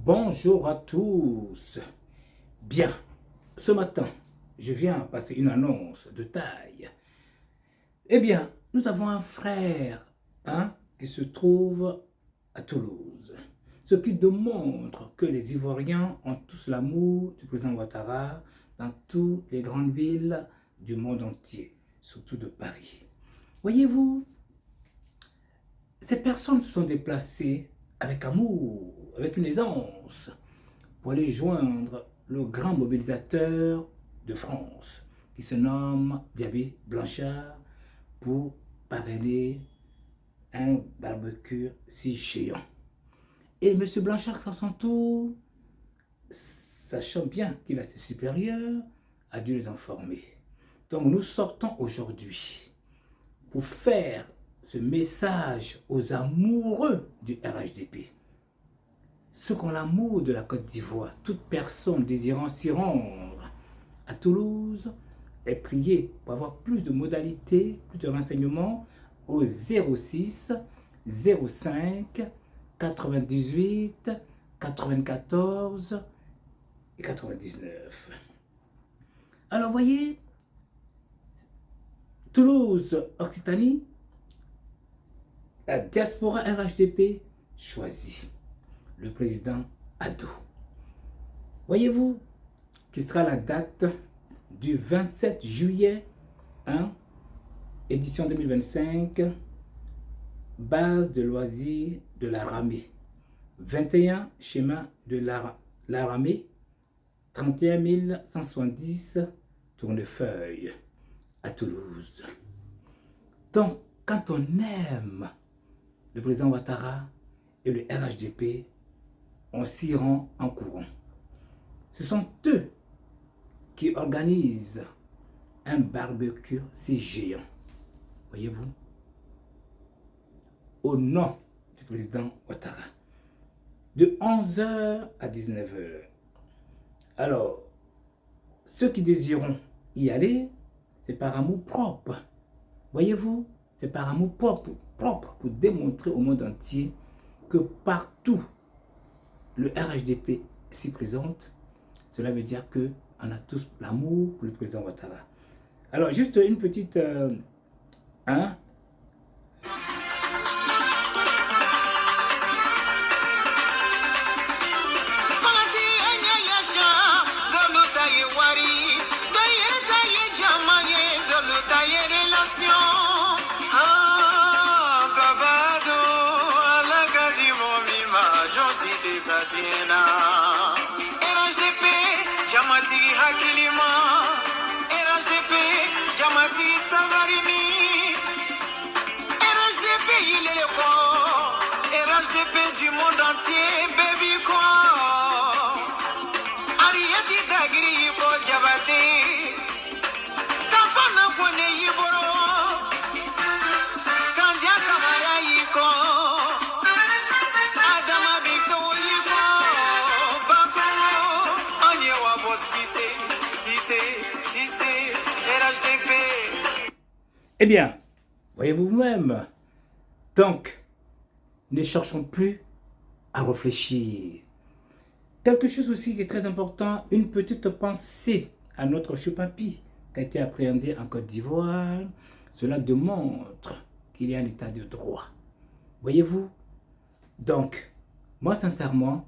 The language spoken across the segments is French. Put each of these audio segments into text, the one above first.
Bonjour à tous. Bien, ce matin, je viens passer une annonce de taille. Eh bien, nous avons un frère qui se trouve à Toulouse. Ce qui démontre que les Ivoiriens ont tous l'amour du président Ouattara dans toutes les grandes villes du monde entier, surtout de Paris. Voyez-vous, ces personnes se sont déplacées avec amour, avec une aisance, pour aller joindre le grand mobilisateur de France, qui se nomme Diaby Blanchard, pour parrainer un barbecue si géant. Et M. Blanchard, à son tour, sachant bien qu'il a ses supérieurs, a dû les informer. Donc nous sortons aujourd'hui pour faire ce message aux amoureux du RHDP. Ceux qui ont l'amour de la Côte d'Ivoire, toute personne désirant s'y rendre à Toulouse est priée pour avoir plus de modalités, plus de renseignements au 06 05 98 94 et 99. Alors voyez, Toulouse, Occitanie, la diaspora RHDP choisit le président Addo. Voyez-vous, qui sera la date du 27 juillet, édition 2025, base de loisirs de la Ramée. 21 chemin de la Ramée, 31 170 Tournefeuille à Toulouse. Donc, quand on aime le président Ouattara et le RHDP, on s'y rend en courant. Ce sont eux qui organisent un barbecue si géant. Voyez-vous? Au nom du président Ouattara. De 11h à 19h. Alors, ceux qui désireront y aller, c'est par amour propre. Voyez-vous? C'est par amour propre pour démontrer au monde entier que partout le RHDP s'y présente. Cela veut dire qu'on a tous l'amour pour le président Ouattara. Alors, juste une petite... RHDP, Jamati Hakilima, RHDP, Jamati Savarini, RHDP, il est le corps, RHDP du monde entier, baby quoi. Ariati Dagri, Ko Jabate, Tafana Kone Yiboro, Kandia Kamara Yiko. Eh bien, voyez-vous vous-même. Donc, ne cherchons plus à réfléchir. Quelque chose aussi qui est très important, une petite pensée à notre choupapi qui a été appréhendé en Côte d'Ivoire. Cela démontre qu'il y a un état de droit. Voyez-vous? Donc, moi sincèrement,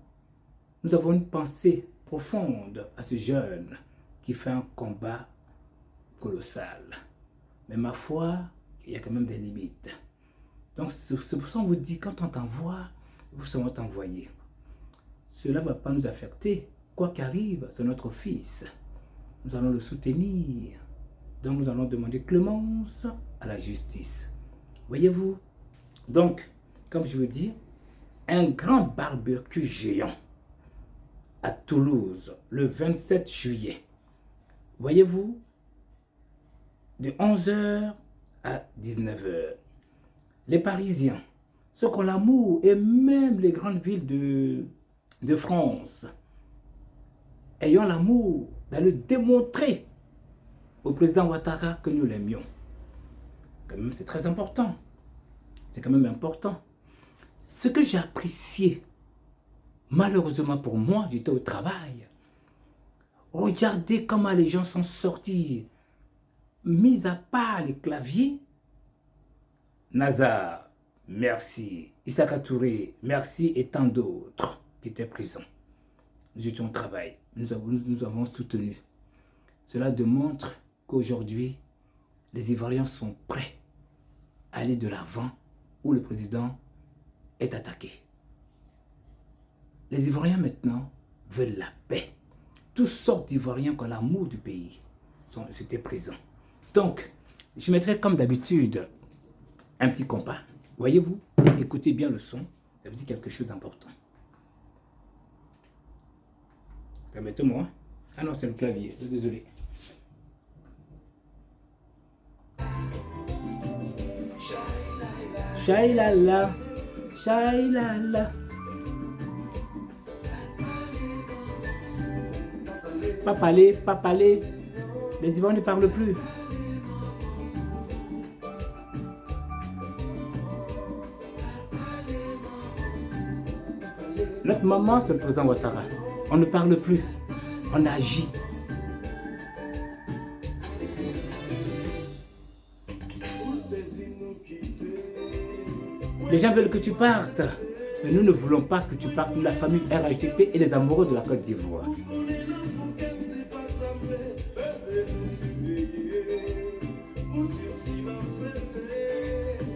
nous avons une pensée profonde à ce jeune qui fait un combat colossal. Mais ma foi, il y a quand même des limites. Donc c'est pour ça qu'on vous dit, quand on t'envoie, vous serez envoyé. Cela ne va pas nous affecter. Quoi qu'arrive, c'est notre fils. Nous allons le soutenir. Donc nous allons demander clémence à la justice. Voyez-vous? Donc, comme je vous dis, un grand barbecue géant à Toulouse, le 27 juillet. Voyez-vous? De 11h à 19h. Les Parisiens, ceux qui ont l'amour, et même les grandes villes de France, ayant l'amour d'aller démontrer au président Ouattara que nous l'aimions. Quand même, c'est très important. C'est quand même important. Ce que j'ai apprécié, Malheureusement pour moi, j'étais au travail. Regardez comment les gens sont sortis. Mis à part les claviers, Nazar, merci. Issaka Touré, merci, et tant d'autres qui étaient présents. Nous étions au travail, nous avons soutenu. Cela démontre qu'aujourd'hui, les Ivoiriens sont prêts à aller de l'avant où le président est attaqué. Les Ivoiriens maintenant veulent la paix. Toutes sortes d'Ivoiriens qui ont l'amour du pays étaient présents. Donc, je mettrai comme d'habitude un petit compas. Voyez-vous, écoutez bien le son, ça vous dit quelque chose d'important. Permettez-moi. Ah non, c'est le clavier, désolé. Shailala, shailala. Pas parler, pas parler. Les Ivoiriens ne parlent plus. Notre maman, c'est le président Ouattara. On ne parle plus. On agit. Les gens veulent que tu partes. Mais nous ne voulons pas que tu partes. Nous, la famille RHDP et les amoureux de la Côte d'Ivoire.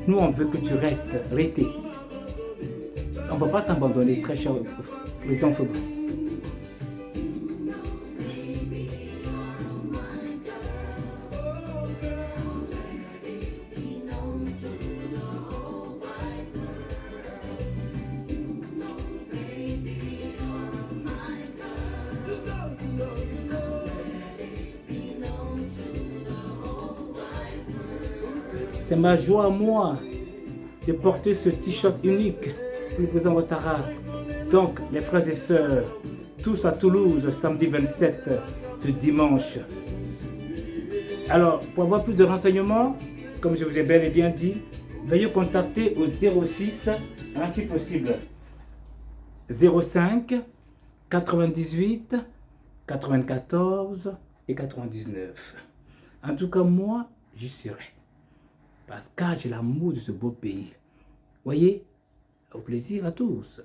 Nous, on veut que tu restes, Rété. On ne va pas t'abandonner, très cher président Fobo. C'est ma joie à moi de porter ce t-shirt unique pour le président Ouattara. Donc, les frères et sœurs, tous à Toulouse, samedi 27, ce dimanche. Alors, pour avoir plus de renseignements, comme je vous ai bel et bien dit, veuillez contacter au 06, si possible, 05 98 94 et 99. En tout cas, moi, j'y serai. Parce que j'ai l'amour de ce beau pays. Voyez, au plaisir à tous.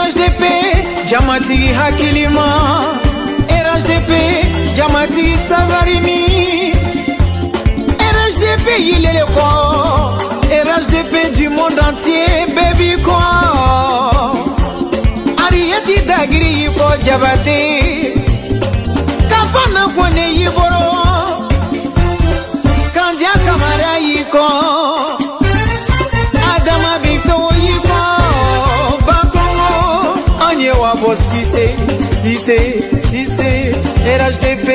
RHDP, Jamati Hakilima, RHDP, Jamati Savarini, RHDP, il est le quoi, RHDP du monde entier, baby quoi, Ariati Dagri ko Jabate, Kafana Kone Yiboro, Kandia Kamara Yiko. Si c'est RHDP